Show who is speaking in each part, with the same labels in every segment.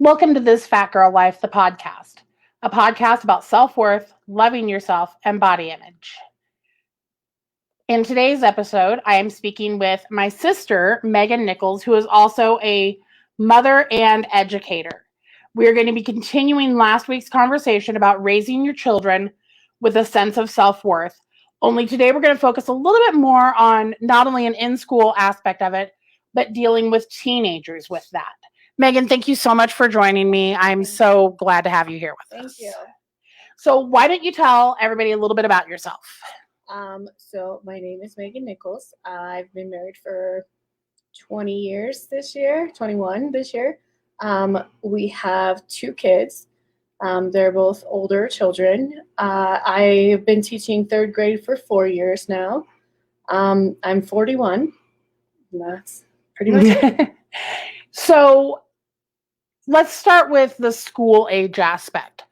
Speaker 1: Welcome to This Fat Girl Life, the podcast, a podcast about self-worth, loving yourself, and body image. In today's episode, I am speaking with my sister, Megan Nichols, who is also a mother and educator. We are going to be continuing last week's conversation about raising your children with a sense of self-worth. Only today we're going to focus a little bit more on not only an in-school aspect of it, but dealing with teenagers with that. Megan, thank you so much for joining me. I'm so glad to have you here with us.
Speaker 2: Thank you.
Speaker 1: So why don't you tell everybody a little bit about yourself?
Speaker 2: So my name is Megan Nichols. I've been married for 20 years this year, 21 this year. We have 2 kids. They're both older children. I've been teaching 3rd grade for 4 years now. I'm 41. And that's pretty much it.
Speaker 1: So let's start with the school age aspect.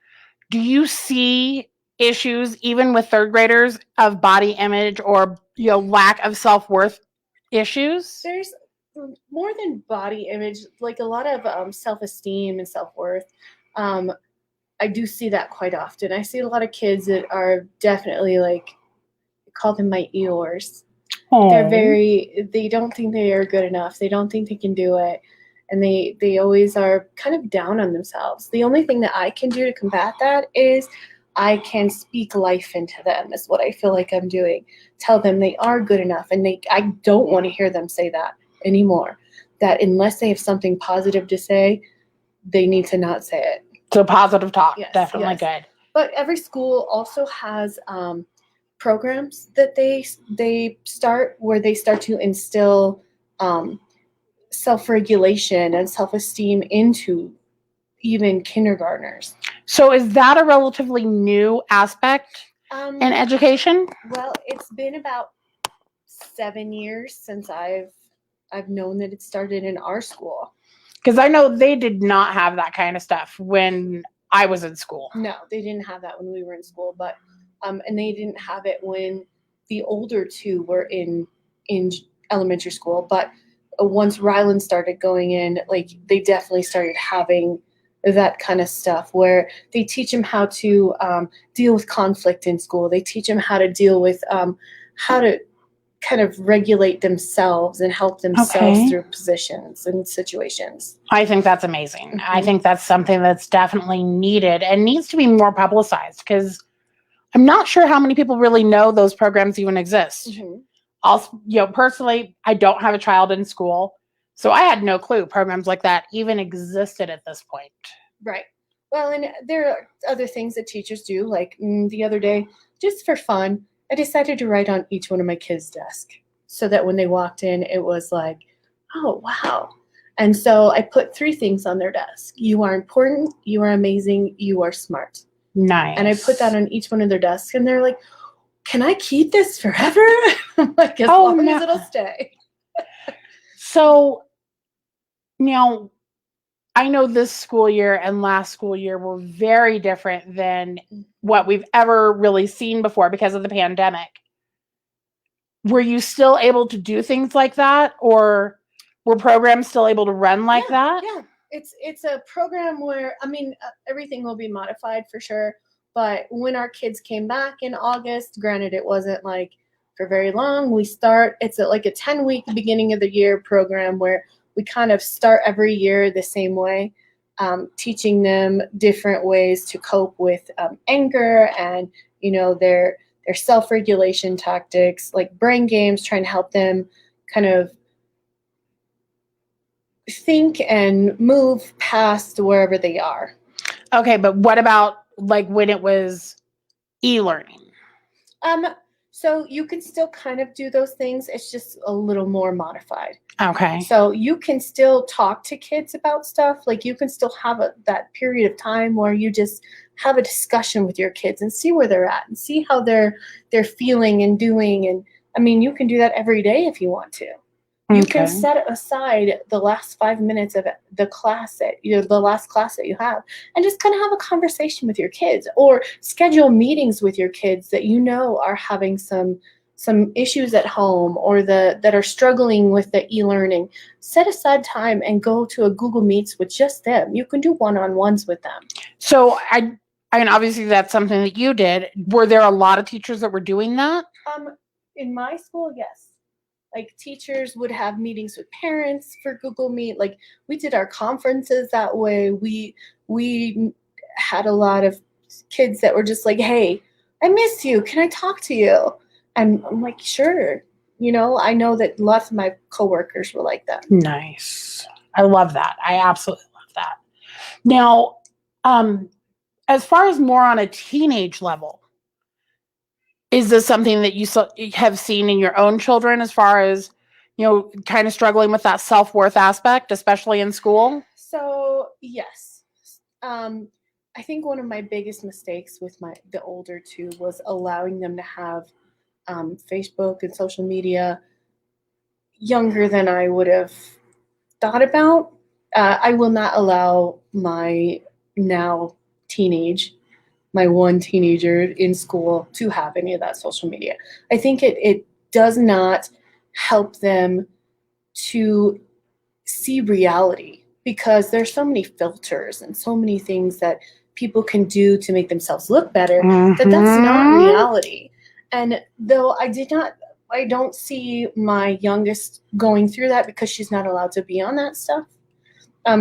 Speaker 1: Do you see issues even with 3rd graders of body image or lack of self-worth issues?
Speaker 2: There's more than body image, like a lot of self-esteem and self-worth. I do see that quite often. I see a lot of kids that are definitely I call them my Eeyores. They don't think they are good enough. They don't think they can do it. And they always are kind of down on themselves. The only thing that I can do to combat that is I can speak life into them, is what I feel like I'm doing. Tell them they are good enough. And I don't want to hear them say that anymore. That unless they have something positive to say, they need to not say it.
Speaker 1: So positive talk,
Speaker 2: yes,
Speaker 1: definitely
Speaker 2: yes.
Speaker 1: Good.
Speaker 2: But every school also has programs that they start where they start to instill self-regulation and self-esteem into even kindergartners.
Speaker 1: So is that a relatively new aspect in education?
Speaker 2: Well, it's been about 7 years since I've known that it started in our school.
Speaker 1: Because I know they did not have that kind of stuff when I was in school.
Speaker 2: No, they didn't have that when we were in school, but and they didn't have it when the older 2 were in elementary school. But once Ryland started going in, they definitely started having that kind of stuff where they teach them how to deal with conflict in school. They teach them how to deal with how to kind of regulate themselves and help themselves through positions and situations.
Speaker 1: I think that's amazing.
Speaker 2: Mm-hmm.
Speaker 1: I think that's something that's definitely needed and needs to be more publicized, because I'm not sure how many people really know those programs even exist.
Speaker 2: Mm-hmm.
Speaker 1: Also, personally, I don't have a child in school, so I had no clue programs like that even existed at this point.
Speaker 2: Right. Well, and there are other things that teachers do. Like the other day, just for fun, I decided to write on each one of my kids' desk so that when they walked in, it was like, oh, wow. And so I put 3 things on their desk. You are important, you are amazing, you are smart.
Speaker 1: Nice.
Speaker 2: And I put that on each one of their desks, and they're like, can I keep this forever? I'm like, as long as it'll stay.
Speaker 1: So now, I know this school year and last school year were very different than what we've ever really seen before because of the pandemic. Were you still able to do things like that, or were programs still able to run like that?
Speaker 2: Yeah, it's a program where, everything will be modified for sure. But when our kids came back in August, granted, it wasn't for very long. It's a 10-week beginning of the year program where we kind of start every year the same way, teaching them different ways to cope with anger and, their self-regulation tactics, like brain games, trying to help them kind of think and move past wherever they are.
Speaker 1: Okay, but what about when it was e-learning?
Speaker 2: So you can still kind of do those things. It's just a little more modified.
Speaker 1: Okay.
Speaker 2: So you can still talk to kids about stuff. You can still have that period of time where you just have a discussion with your kids and see where they're at and see how they're feeling and doing. And you can do that every day if you want to. You can set aside the last 5 minutes of the class the last class that you have, and just kind of have a conversation with your kids, or schedule meetings with your kids that are having some some issues at home or that are struggling with the e-learning, set aside time and go to a Google Meets with just them. You can do one-on-ones with them.
Speaker 1: So I mean, obviously that's something that you did. Were there a lot of teachers that were doing that?
Speaker 2: In my school, yes. Like teachers would have meetings with parents for Google Meet. Like we did our conferences that way. We had a lot of kids that were just like, "Hey, I miss you. Can I talk to you?" And I'm like, "Sure." I know that lots of my coworkers were like that.
Speaker 1: Nice. I love that. I absolutely love that. Now, as far as more on a teenage level, is this something that you have seen in your own children as far as, kind of struggling with that self-worth aspect, especially in school?
Speaker 2: So, yes. I think one of my biggest mistakes with the older two was allowing them to have Facebook and social media younger than I would have thought about. I will not allow my now my one teenager in school to have any of that social media. I think it does not help them to see reality because there's so many filters and so many things that people can do to make themselves look better that's not reality. And though I don't see my youngest going through that because she's not allowed to be on that stuff.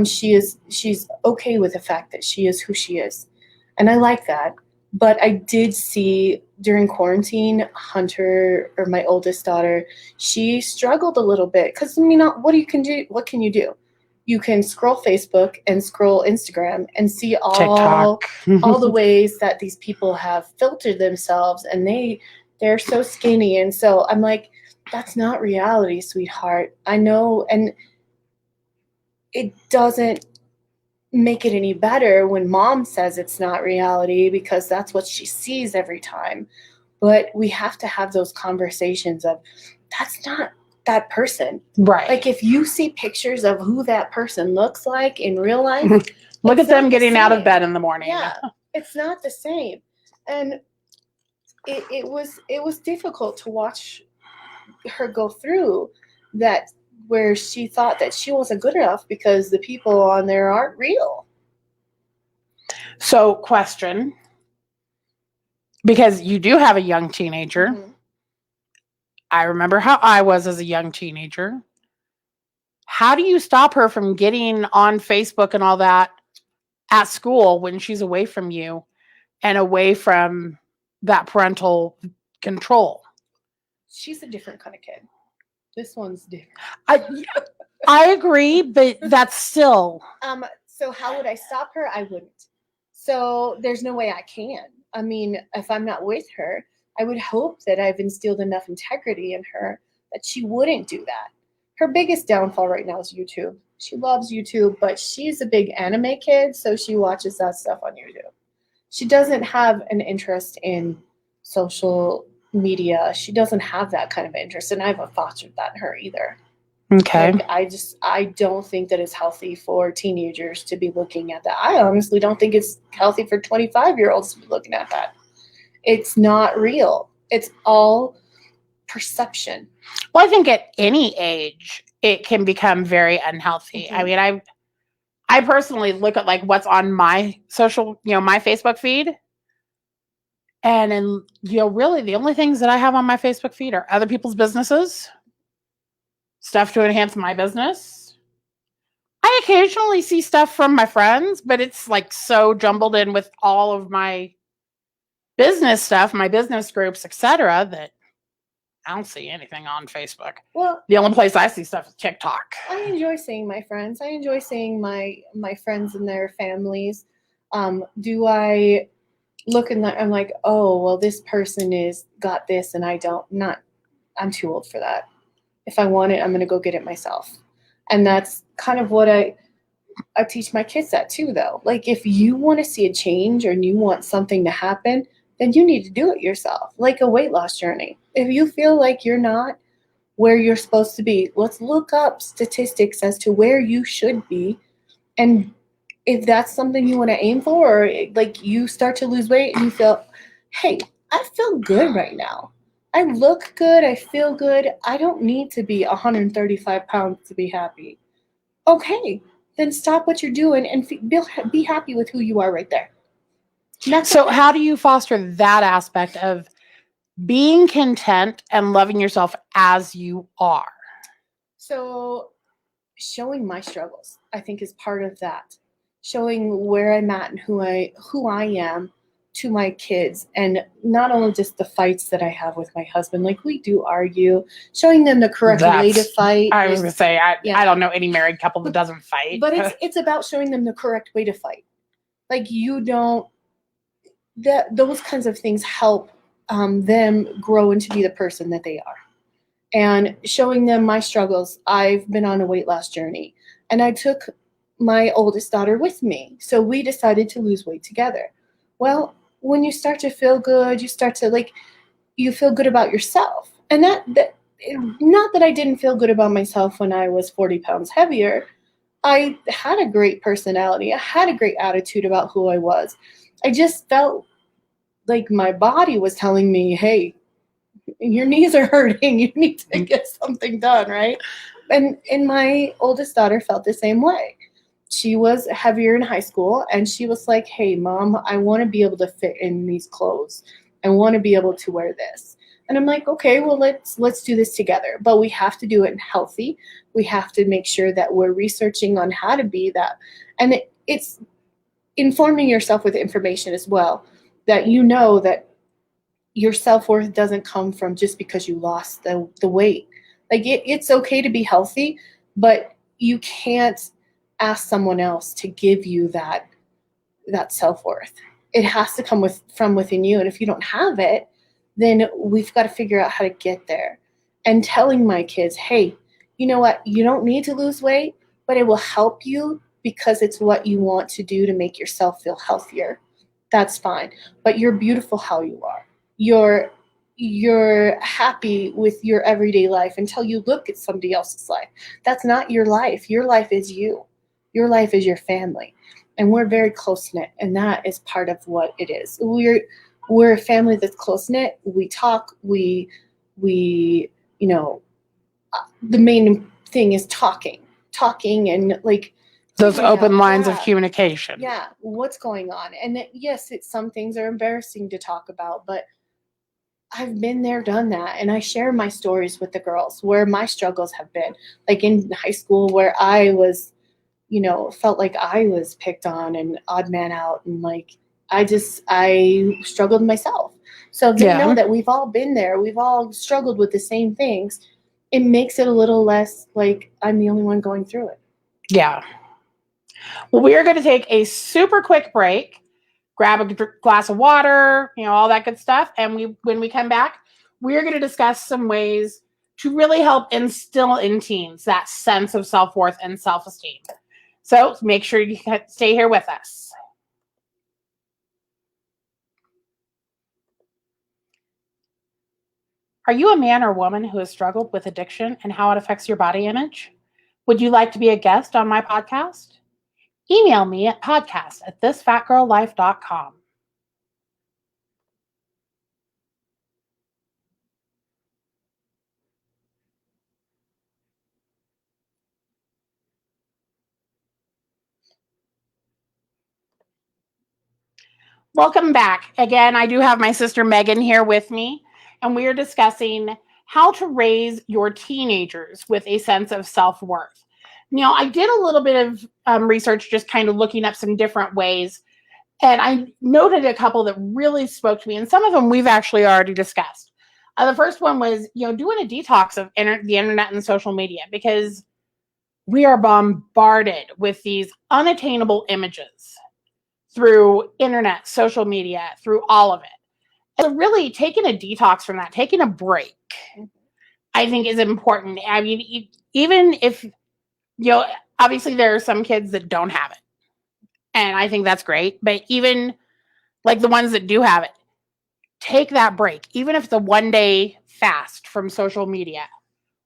Speaker 2: She's okay with the fact that she is who she is. And I like that. But I did see during quarantine, Hunter, or my oldest daughter, she struggled a little bit because what can you do? You can scroll Facebook and scroll Instagram and see all the ways that these people have filtered themselves, and they're so skinny. And so I'm like, that's not reality, sweetheart. I know, and it doesn't make it any better when mom says it's not reality because that's what she sees every time. But we have to have those conversations of that's not that person.
Speaker 1: Right.
Speaker 2: Like if you see pictures of who that person looks like in real life,
Speaker 1: look at them getting out of bed in the morning.
Speaker 2: Yeah, it's not the same. And it was difficult to watch her go through that, where she thought that she wasn't good enough because the people on there aren't real.
Speaker 1: So, question, because you do have a young teenager. Mm-hmm. I remember how I was as a young teenager. How do you stop her from getting on Facebook and all that at school when she's away from you and away from that parental control?
Speaker 2: She's a different kind of kid. This one's different.
Speaker 1: I agree, but that's still.
Speaker 2: So how would I stop her? I wouldn't. So there's no way I can. I mean, if I'm not with her, I would hope that I've instilled enough integrity in her that she wouldn't do that. Her biggest downfall right now is YouTube. She loves YouTube, but she's a big anime kid, so she watches that stuff on YouTube. She doesn't have an interest in social media. She doesn't have that kind of interest, and I haven't fostered that in her either.
Speaker 1: Okay.
Speaker 2: Like, I don't think that it's healthy for teenagers to be looking at that. I honestly don't think it's healthy for 25-year-olds to be looking at that. It's not real. It's all perception.
Speaker 1: Well, I think at any age it can become very unhealthy. Mm-hmm. I mean, I personally look at like what's on my social, my Facebook feed. And really the only things that I have on my Facebook feed are other people's businesses, stuff to enhance my business. I occasionally see stuff from my friends, but it's like so jumbled in with all of my business stuff, my business groups, etc., that I don't see anything on Facebook. Well, the only place I see stuff is TikTok.
Speaker 2: I enjoy seeing my friends. I enjoy seeing my friends and their families. Do I look in that? I'm like, oh, well, this person got this, and I don't. I'm too old for that. If I want it, I'm going to go get it myself. And that's kind of what I teach my kids that too, though. Like, if you want to see a change or you want something to happen, then you need to do it yourself, like a weight loss journey. If you feel like you're not where you're supposed to be, let's look up statistics as to where you should be. And if that's something you want to aim for, or like you start to lose weight and you feel, hey, I feel good right now. I look good, I feel good. I don't need to be 135 pounds to be happy. Okay, then stop what you're doing and be happy with who you are right there.
Speaker 1: So how do you foster that aspect of being content and loving yourself as you are?
Speaker 2: So showing my struggles, I think, is part of that. Showing where I'm at and who I am to my kids, and not only just the fights that I have with my husband. Like, we do argue, showing them the correct way to fight.
Speaker 1: I was gonna say, I don't know any married couple that doesn't fight.
Speaker 2: But it's about showing them the correct way to fight. Like, you don't, those kinds of things help them grow into be the person that they are. And showing them my struggles. I've been on a weight loss journey, and I took my oldest daughter with me. So we decided to lose weight together. Well, when you start to feel good, you start to you feel good about yourself. And that not that I didn't feel good about myself when I was 40 pounds heavier. I had a great personality. I had a great attitude about who I was. I just felt like my body was telling me, hey, your knees are hurting. You need to get something done, right? And my oldest daughter felt the same way. She was heavier in high school, and she was like, hey, Mom, I want to be able to fit in these clothes. I want to be able to wear this. And I'm like, okay, well, let's do this together. But we have to do it healthy. We have to make sure that we're researching on how to be that. And it's informing yourself with information as well, that you know that your self-worth doesn't come from just because you lost the weight. Like, it's okay to be healthy, but you can't ask someone else to give you that self-worth. It has to come from within you. And if you don't have it, then we've got to figure out how to get there. And telling my kids, hey, you know what? You don't need to lose weight, but it will help you because it's what you want to do to make yourself feel healthier. That's fine. But you're beautiful how you are. You're happy with your everyday life until you look at somebody else's life. That's not your life. Your life is you. Your life is your family. And we're very close-knit, and that is part of what it is. We're a family that's close-knit. We talk, we the main thing is talking and like
Speaker 1: those open lines of communication.
Speaker 2: Yeah, what's going on? And yes, some things are embarrassing to talk about, but I've been there, done that, and I share my stories with the girls where my struggles have been. Like in high school, where I was, felt like I was picked on and odd man out, and like I struggled myself. So they know that we've all been there. We've all struggled with the same things. It makes it a little less like I'm the only one going through it.
Speaker 1: Yeah. Well, we are going to take a super quick break. Grab a glass of water, all that good stuff. And when we come back, we're going to discuss some ways to really help instill in teens that sense of self-worth and self-esteem. So make sure you stay here with us. Are you a man or woman who has struggled with addiction and how it affects your body image? Would you like to be a guest on my podcast? Email me at podcast@thisfatgirllife.com. Welcome back. Again, I do have my sister Megan here with me, and we are discussing how to raise your teenagers with a sense of self-worth. Now, I did a little bit of research, just kind of looking up some different ways, and I noted a couple that really spoke to me, and some of them we've actually already discussed. The first one was, doing a detox of the internet and social media, because we are bombarded with these unattainable images through internet, social media, through all of it. And so really taking a detox from that, taking a break, I think is important. I mean, even if, obviously there are some kids that don't have it. And I think that's great. But even like the ones that do have it, take that break. Even if it's a 1-day fast from social media,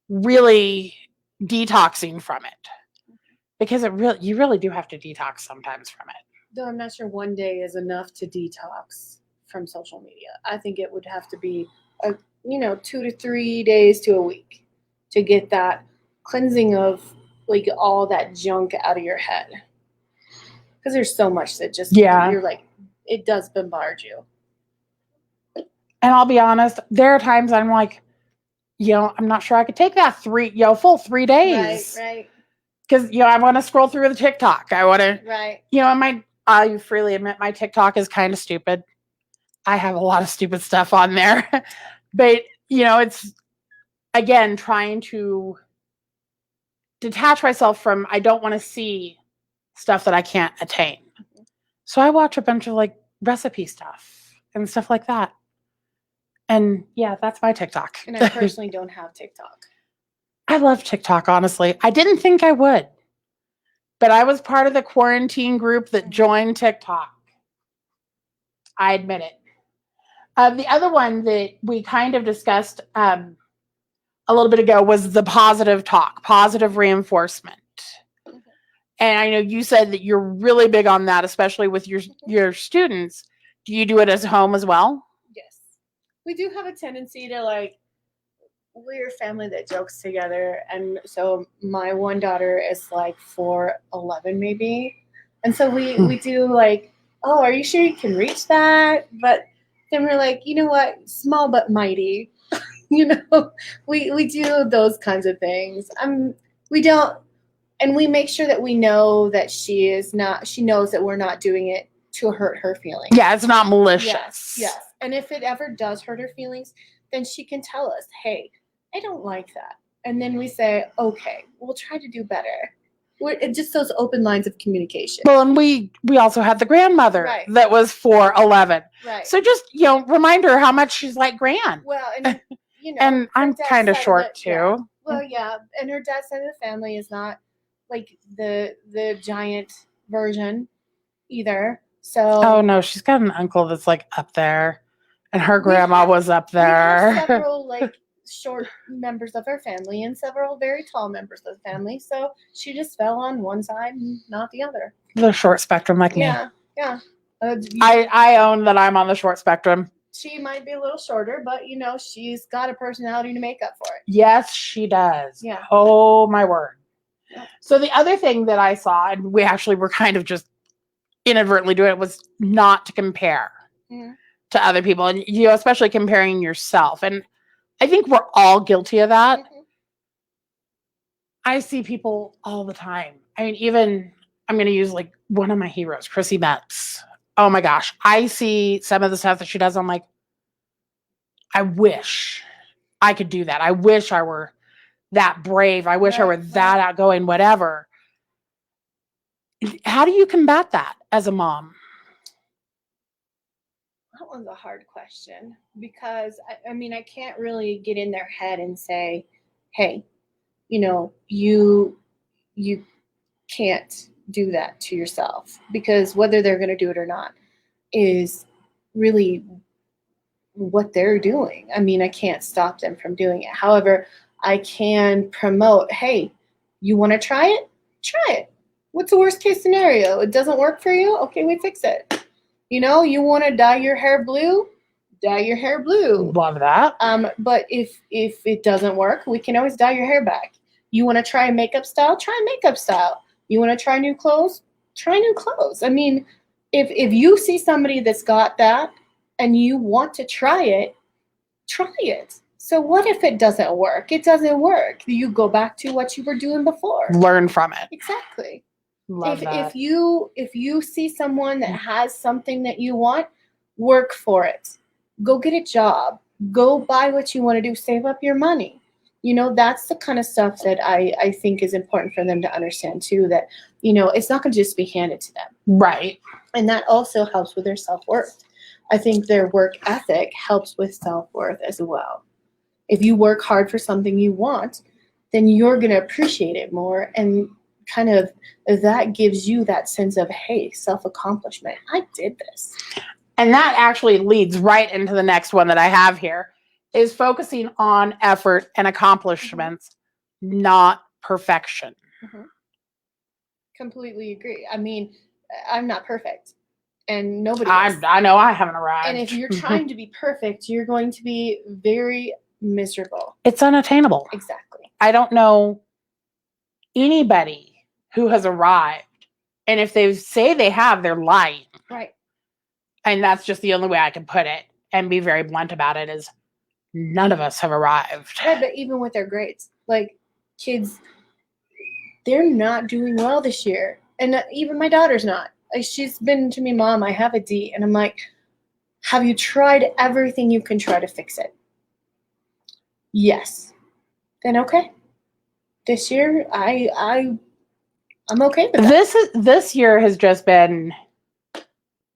Speaker 1: really detoxing from it. Because you really do have to detox sometimes from it.
Speaker 2: Though I'm not sure 1 day is enough to detox from social media. I think it would have to be a 2 to 3 days to a week to get that cleansing of like all that junk out of your head. Because there's so much that just you're like, it does bombard you.
Speaker 1: And I'll be honest, there are times I'm like, I'm not sure I could take that full 3 days.
Speaker 2: Right.
Speaker 1: Because, I want to scroll through the TikTok. I want to,
Speaker 2: right.
Speaker 1: I freely admit my TikTok is kind of stupid. I have a lot of stupid stuff on there. But, it's, again, trying to detach myself from, I don't want to see stuff that I can't attain.
Speaker 2: Mm-hmm.
Speaker 1: So I watch a bunch of like recipe stuff and stuff like that. And yeah, that's my TikTok.
Speaker 2: And I personally don't have TikTok.
Speaker 1: I love TikTok, honestly. I didn't think I would, but I was part of the quarantine group that joined TikTok. I admit it. The other one that we kind of discussed a little bit ago was the positive talk, positive reinforcement. Mm-hmm. And I know you said that you're really big on that, especially with your students. Do you do it at home as well?
Speaker 2: Yes. We do have a tendency to we're a family that jokes together. And so my one daughter is 4'11" maybe. And so we do oh, are you sure you can reach that? But then we're like, you know what? Small but mighty. We do those kinds of things. We don't, and we make sure that we know that she knows that we're not doing it to hurt her feelings.
Speaker 1: Yeah, it's not malicious.
Speaker 2: Yes. And if it ever does hurt her feelings, then she can tell us, hey, I don't like that. And then we say, okay, we'll try to do better. It's just those open lines of communication.
Speaker 1: Well, and we also had the grandmother that was 4'11".
Speaker 2: Right.
Speaker 1: So just, remind her how much she's like Gran.
Speaker 2: Well, and
Speaker 1: and I'm kind of short too.
Speaker 2: Yeah. Well, yeah. And her dad's side of the family is not like the giant version either. So
Speaker 1: oh no, she's got an uncle that's like up there, and her grandma was up there.
Speaker 2: We have several short members of her family and several very tall members of the family. So she just fell on one side and not the other.
Speaker 1: The short spectrum, like me.
Speaker 2: Yeah.
Speaker 1: I own that I'm on the short spectrum.
Speaker 2: She might be a little shorter, but she's got a personality to make up for it.
Speaker 1: Yes, she does.
Speaker 2: Yeah.
Speaker 1: Oh my word. Yeah. So the other thing that I saw, and we actually were kind of just inadvertently doing it, was not to compare to other people, and especially comparing yourself. And I think we're all guilty of that. Mm-hmm. I see people all the time. I mean, even I'm going to use one of my heroes, Chrissy Metz. Oh my gosh. I see some of the stuff that she does. I'm like, I wish I could do that. I wish I were that brave. I wish I were that outgoing, whatever. How do you combat that as a mom?
Speaker 2: That one's a hard question because I can't really get in their head and say, hey, you can't do that to yourself, because whether they're going to do it or not is really what they're doing. I can't stop them from doing it. However, I can promote, hey, you want to try it? Try it. What's the worst case scenario? It doesn't work for you? Okay, we fix it. You want to dye your hair blue? Dye your hair blue.
Speaker 1: Love that.
Speaker 2: But if it doesn't work, we can always dye your hair back. You want to try a makeup style? Try a makeup style. You want to try new clothes? Try new clothes. If you see somebody that's got that and you want to try it, try it. So what if it doesn't work? It doesn't work. You go back to what you were doing before.
Speaker 1: Learn from it.
Speaker 2: Exactly.
Speaker 1: Love that.
Speaker 2: If you see someone that has something that you want, work for it. Go get a job. Go buy what you want to do. Save up your money. That's the kind of stuff that I think is important for them to understand too, that, it's not going to just be handed to them.
Speaker 1: Right.
Speaker 2: And that also helps with their self-worth. I think their work ethic helps with self-worth as well. If you work hard for something you want, then you're going to appreciate it more. And kind of that gives you that sense of, hey, self-accomplishment. I did this.
Speaker 1: And that actually leads right into the next one that I have here, is focusing on effort and accomplishments, not perfection.
Speaker 2: Mm-hmm. Completely agree. I'm not perfect. and nobody is.
Speaker 1: I know I haven't arrived.
Speaker 2: And if you're trying to be perfect, you're going to be very miserable.
Speaker 1: It's unattainable.
Speaker 2: Exactly.
Speaker 1: I don't know anybody who has arrived. And if they say they have, they're lying.
Speaker 2: Right.
Speaker 1: And that's just the only way I can put it and be very blunt about it is none of us have arrived.
Speaker 2: Right, but even with their grades, like kids, they're not doing well this year. And even my daughter's not. Like, she's been to me, Mom, I have a D. And I'm like, have you tried everything you can try to fix it? Yes. Then okay. This year, I'm okay with that.
Speaker 1: This year has just been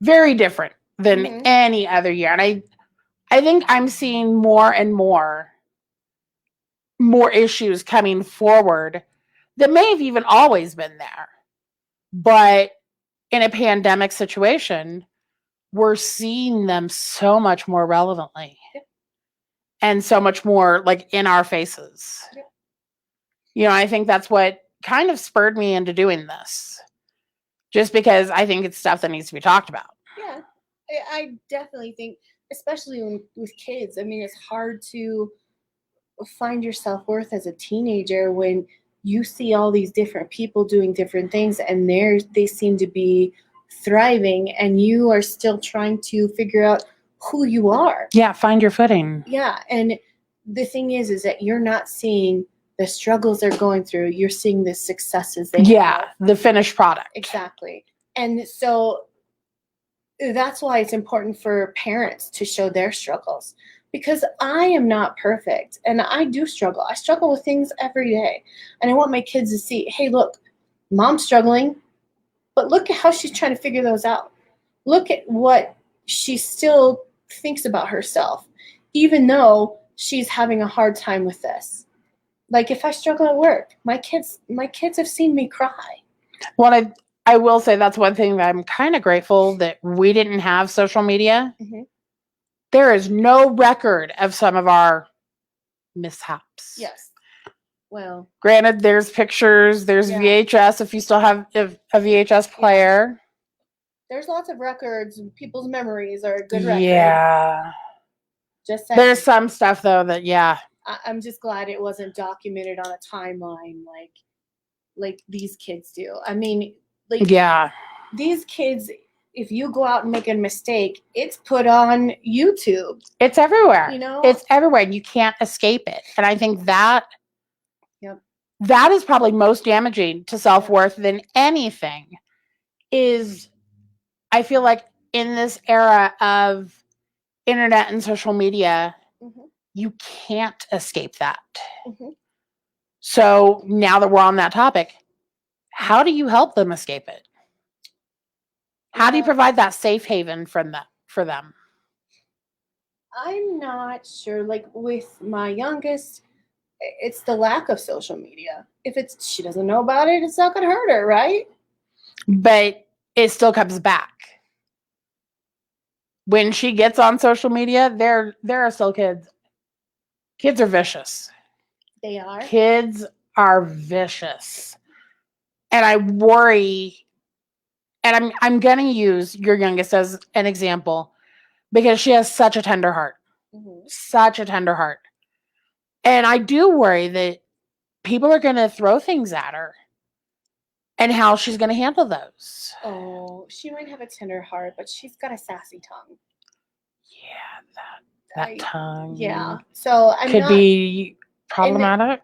Speaker 1: very different than
Speaker 2: Mhm.
Speaker 1: any other year. And I think I'm seeing more and more issues coming forward that may have even always been there. But in a pandemic situation, we're seeing them so much more relevantly.
Speaker 2: Yep.
Speaker 1: And so much more like in our faces.
Speaker 2: Yep.
Speaker 1: You know, I think that's what kind of spurred me into doing this. Just because I think it's stuff that needs to be talked about.
Speaker 2: Yeah, I definitely think, especially with kids, I mean, it's hard to find your self-worth as a teenager when you see all these different people doing different things and they seem to be thriving and you are still trying to figure out who you are.
Speaker 1: Yeah, find your footing.
Speaker 2: Yeah, and the thing is that you're not seeing the struggles they're going through. You're seeing the successes they have.
Speaker 1: The finished product.
Speaker 2: Exactly. And so that's why it's important for parents to show their struggles, because I am not perfect and I do struggle. I struggle with things every day. And I want my kids to see, hey, look, Mom's struggling, but look at how she's trying to figure those out. Look at what she still thinks about herself, even though she's having a hard time with this. Like if I struggle at work, my kids have seen me cry.
Speaker 1: Well, I will say that's one thing that I'm kind of grateful that we didn't have social media.
Speaker 2: Mm-hmm.
Speaker 1: There is no record of some of our mishaps.
Speaker 2: Yes. Well,
Speaker 1: granted, there's pictures, there's VHS if you still have a VHS player.
Speaker 2: There's lots of records. People's memories are a good record.
Speaker 1: Yeah.
Speaker 2: Just saying.
Speaker 1: There's some stuff though that
Speaker 2: I'm just glad it wasn't documented on a timeline like these kids do. I mean, like these kids, if you go out and make a mistake, it's put on YouTube.
Speaker 1: It's everywhere.
Speaker 2: You know?
Speaker 1: It's everywhere and you can't escape it. And I think that that is probably most damaging to self-worth than anything is I feel like in this era of internet and social media, you can't escape that. So now that we're on that topic, how do you help them escape it? How do you provide that safe haven for them?
Speaker 2: I'm not sure. Like with my youngest, it's the lack of social media. If she doesn't know about it, it's not going to hurt her, right?
Speaker 1: But it still comes back. When she gets on social media, there are still kids. Kids are vicious.
Speaker 2: They are.
Speaker 1: Kids are vicious. And I worry, and I'm going to use your youngest as an example because she has such a tender heart. Such a tender heart. And I do worry that people are going to throw things at her and how she's going to handle those.
Speaker 2: Oh, she might have a tender heart, but she's got a sassy tongue.
Speaker 1: Yeah, that tongue.
Speaker 2: Yeah. So
Speaker 1: could be problematic.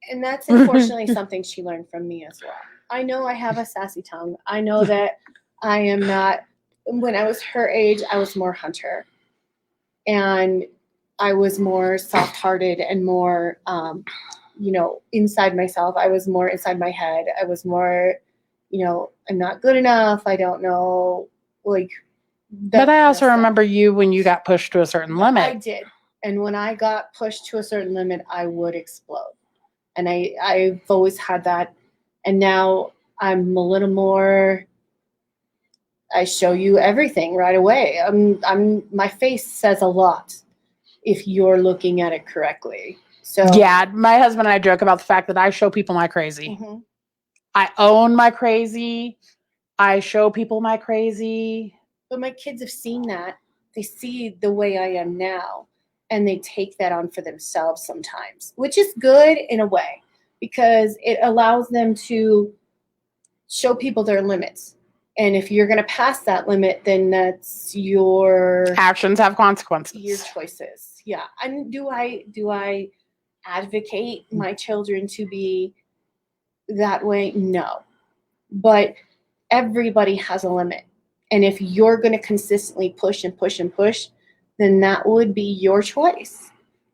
Speaker 2: And that's unfortunately something she learned from me as well. I know I have a sassy tongue. I know that I am not, when I was her age, I was more Hunter. And I was more soft-hearted and more, inside myself. I was more inside my head. I was more, I'm not good enough. I don't know,
Speaker 1: But I also remember you when you got pushed to a certain limit.
Speaker 2: I did. And when I got pushed to a certain limit, I would explode. And I've always had that. And now I'm a little more, I show you everything right away. My face says a lot if you're looking at it correctly. So
Speaker 1: yeah, my husband and I joke about the fact that I show people my crazy. I own my crazy. I show people my crazy.
Speaker 2: But my kids have seen that. They see the way I am now, and they take that on for themselves sometimes, which is good in a way because it allows them to show people their limits. And if you're going to pass that limit, then that's your
Speaker 1: actions have consequences.
Speaker 2: Your choices. Yeah. And do I advocate my children to be that way? No. But everybody has a limit. And if you're going to consistently push and push and push, then that would be your choice.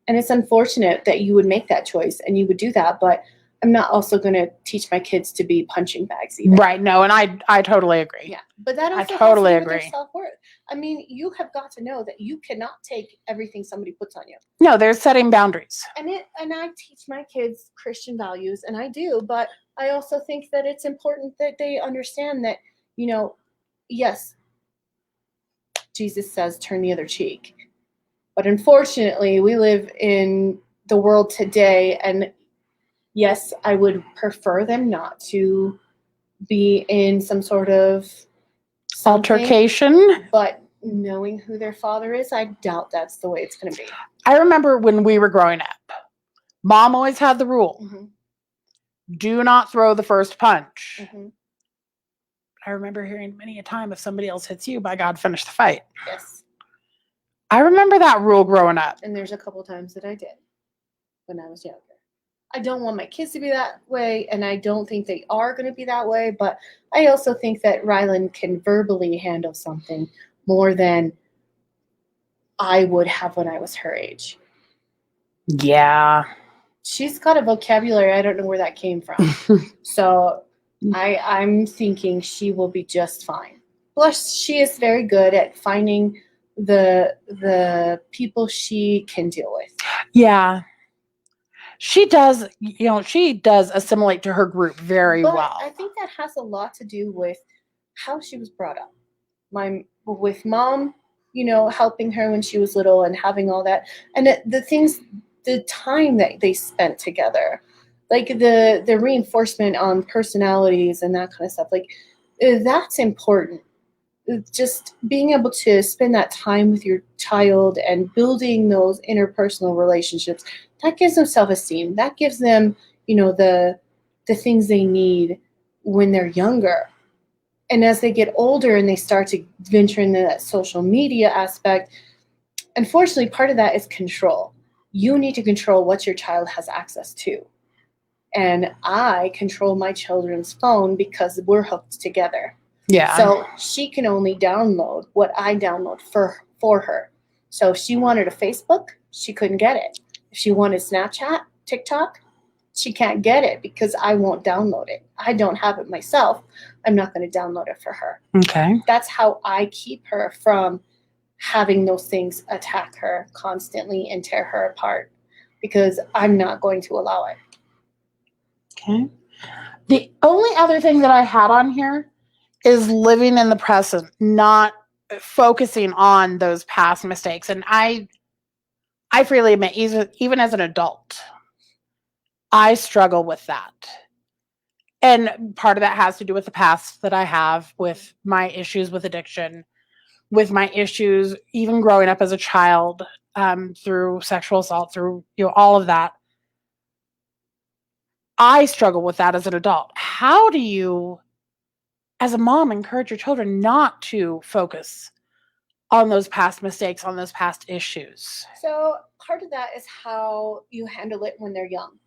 Speaker 2: And it's unfortunate that you would make that choice and you would do that, but I'm not also going to teach my kids to be punching bags either.
Speaker 1: Right. No, and I totally agree.
Speaker 2: Yeah. But that also
Speaker 1: totally
Speaker 2: has to do with
Speaker 1: agree.
Speaker 2: their self-worth. I mean, you have got to know that you cannot take everything somebody puts on you.
Speaker 1: No, there's setting boundaries.
Speaker 2: And I teach my kids Christian values, and I do, but I also think that it's important that they understand that, you know, yes, Jesus says turn the other cheek. But unfortunately, we live in the world today, and yes, I would prefer them not to be in some sort of
Speaker 1: altercation.
Speaker 2: But knowing who their father is, I doubt that's the way it's going to be.
Speaker 1: I remember when we were growing up, Mom always had the rule, do not throw the first punch. I remember hearing many a time, if somebody else hits you, by God, finish the fight.
Speaker 2: Yes.
Speaker 1: I remember that rule growing up.
Speaker 2: And there's a couple times that I did when I was younger. I don't want my kids to be that way, and I don't think they are going to be that way, but I also think that Rylan can verbally handle something more than I would have when I was her age.
Speaker 1: Yeah.
Speaker 2: She's got a vocabulary, I don't know where that came from. So I'm thinking she will be just fine. Plus, she is very good at finding the people she can deal with.
Speaker 1: Yeah. She does, she does assimilate to her group very well.
Speaker 2: I think that has a lot to do with how she was brought up. With Mom, helping her when she was little and having all that. And the time that they spent together, like the reinforcement on personalities and that kind of stuff, like that's important. Just being able to spend that time with your child and building those interpersonal relationships, that gives them self-esteem. That gives them, the things they need when they're younger. And as they get older and they start to venture into that social media aspect, unfortunately, part of that is control. You need to control what your child has access to. And I control my children's phone because we're hooked together.
Speaker 1: Yeah.
Speaker 2: So she can only download what I download for her. So if she wanted a Facebook, she couldn't get it. If she wanted Snapchat, TikTok, she can't get it because I won't download it. I don't have it myself. I'm not going to download it for her.
Speaker 1: Okay.
Speaker 2: That's how I keep her from having those things attack her constantly and tear her apart, because I'm not going to allow it.
Speaker 1: Okay. The only other thing that I had on here is living in the present, not focusing on those past mistakes. And I freely admit, even as an adult, I struggle with that. And part of that has to do with the past that I have, with my issues with addiction, with my issues even growing up as a child, through sexual assault, through all of that. I struggle with that as an adult. How do you, as a mom, encourage your children not to focus on those past mistakes, on those past issues?
Speaker 2: So part of that is how you handle it when they're young.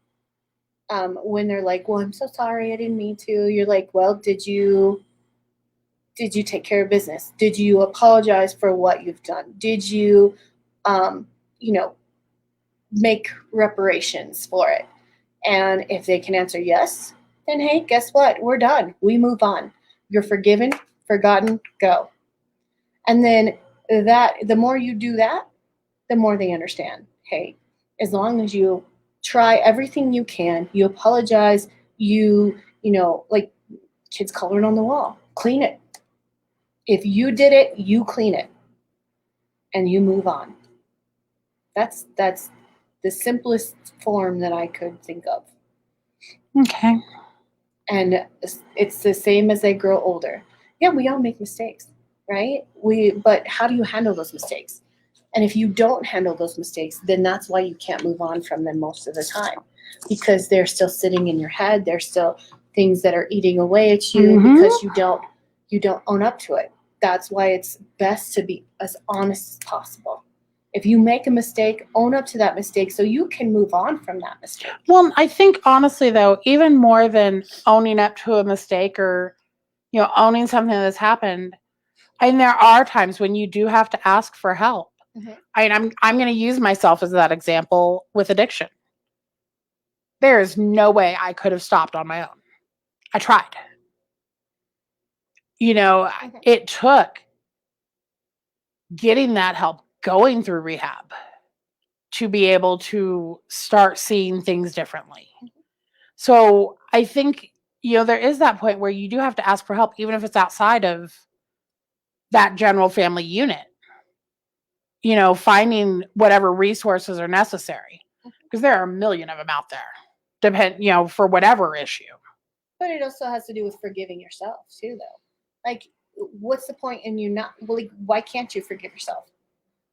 Speaker 2: When they're like, well, I'm so sorry, I didn't mean to. You're like, well, did you take care of business? Did you apologize for what you've done? Did you, make reparations for it? And if they can answer yes, then hey, guess what? We're done. We move on. You're forgiven, forgotten, go. And then the more you do that, the more they understand. Hey, as long as you try everything you can, you apologize, like kids coloring on the wall, clean it. If you did it, you clean it and you move on. That's the simplest form that I could think of.
Speaker 1: Okay.
Speaker 2: And it's the same as they grow older. Yeah, we all make mistakes. right? But how do you handle those mistakes? And if you don't handle those mistakes, then that's why you can't move on from them most of the time, because they're still sitting in your head. They're still things that are eating away at you because you don't own up to it. That's why it's best to be as honest as possible. If you make a mistake, own up to that mistake so you can move on from that mistake.
Speaker 1: Well, I think honestly though, even more than owning up to a mistake or, owning something that's happened, and there are times when you do have to ask for help.
Speaker 2: Mm-hmm.
Speaker 1: I'm going to use myself as that example with addiction. There is no way I could have stopped on my own. I tried.
Speaker 2: Mm-hmm.
Speaker 1: It took getting that help, going through rehab to be able to start seeing things differently.
Speaker 2: Mm-hmm.
Speaker 1: So I think, there is that point where you do have to ask for help, even if it's outside of that general family unit, finding whatever resources are necessary, because there are a million of them out there, for whatever issue.
Speaker 2: But it also has to do with forgiving yourself too, though. Like, what's the point in you not, like, why can't you forgive yourself?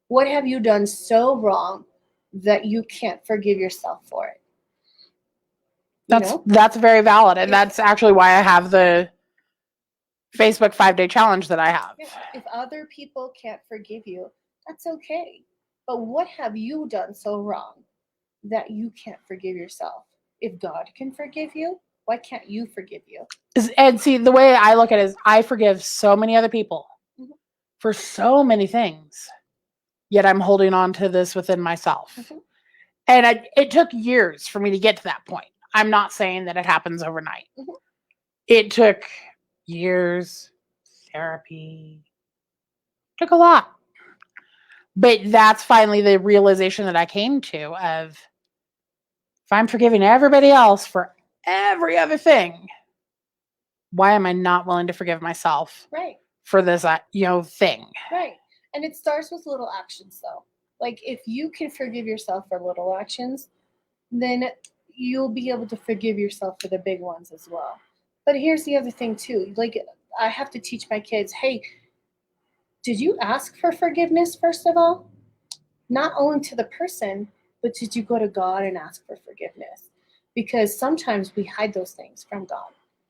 Speaker 2: What have you done so wrong that you can't forgive yourself for it?
Speaker 1: That's very valid. And that's actually why I have the Facebook 5-day challenge that I have.
Speaker 2: If other people can't forgive you, that's okay. But what have you done so wrong that you can't forgive yourself? If God can forgive you, why can't you forgive you?
Speaker 1: And see, the way I look at it is I forgive so many other people
Speaker 2: mm-hmm.
Speaker 1: for so many things, yet I'm holding on to this within myself.
Speaker 2: Mm-hmm.
Speaker 1: And it took years for me to get to that point. I'm not saying that it happens overnight.
Speaker 2: Mm-hmm.
Speaker 1: It took years, therapy, took a lot. But that's finally the realization that I came to of, if I'm forgiving everybody else for every other thing, why am I not willing to forgive myself for this, thing?
Speaker 2: Right. And it starts with little actions, though. Like, if you can forgive yourself for little actions, then you'll be able to forgive yourself for the big ones as well. But here's the other thing, too. Like, I have to teach my kids, hey, did you ask for forgiveness, first of all? Not only to the person, but did you go to God and ask for forgiveness? Because sometimes we hide those things from God.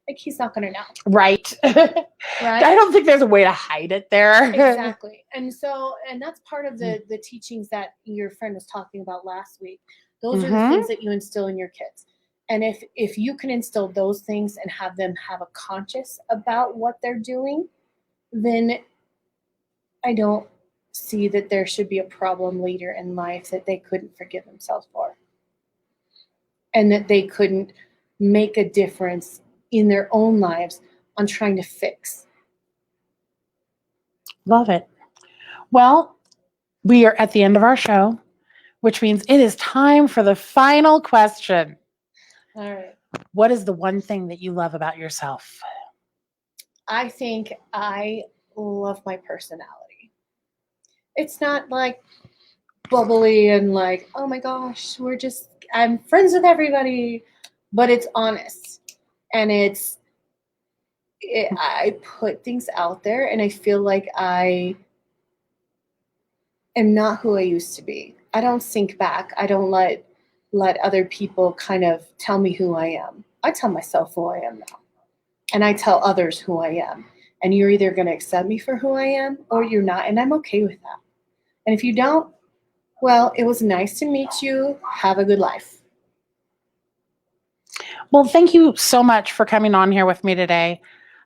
Speaker 2: Like, he's not going to know.
Speaker 1: Right.
Speaker 2: Right.
Speaker 1: I don't think there's a way to hide it there.
Speaker 2: Exactly. And that's part of the teachings that your friend was talking about last week. Those are the things that you instill in your kids. And if you can instill those things and have them have a conscious about what they're doing, then I don't see that there should be a problem later in life that they couldn't forgive themselves for. And that they couldn't make a difference in their own lives on trying to fix.
Speaker 1: Love it. Well, we are at the end of our show, which means it is time for the final question.
Speaker 2: All right.
Speaker 1: What is the one thing that you love about yourself?
Speaker 2: I think I love my personality. It's not like bubbly and like, oh my gosh, I'm friends with everybody, but it's honest. And I put things out there, and I feel like I am not who I used to be. I don't sink back. I don't let other people kind of tell me who I am. I tell myself who I am now. And I tell others who I am. And you're either going to accept me for who I am or you're not. And I'm okay with that. And if you don't, well, it was nice to meet you. Have a good life.
Speaker 1: Well, thank you so much for coming on here with me today.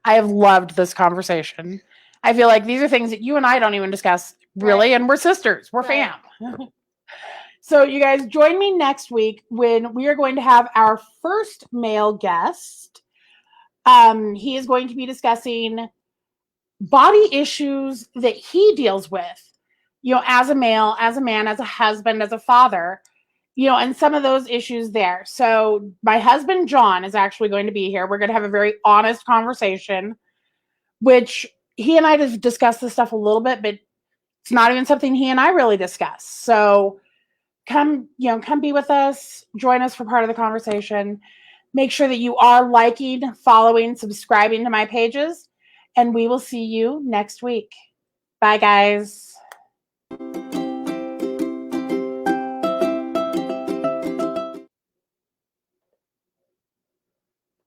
Speaker 1: I have loved this conversation. I feel like these are things that you and I don't even discuss, really, and we're sisters. We're fam. So you guys join me next week when we are going to have our first male guest. He is going to be discussing body issues that he deals with, as a male, as a man, as a husband, as a father, and some of those issues there. So my husband, John, is actually going to be here. We're going to have a very honest conversation, which he and I have discussed this stuff a little bit, but it's not even something he and I really discuss. So come be with us, join us for part of the conversation. Make sure that you are liking, following, subscribing to my pages, and we will see you next week. Bye, guys.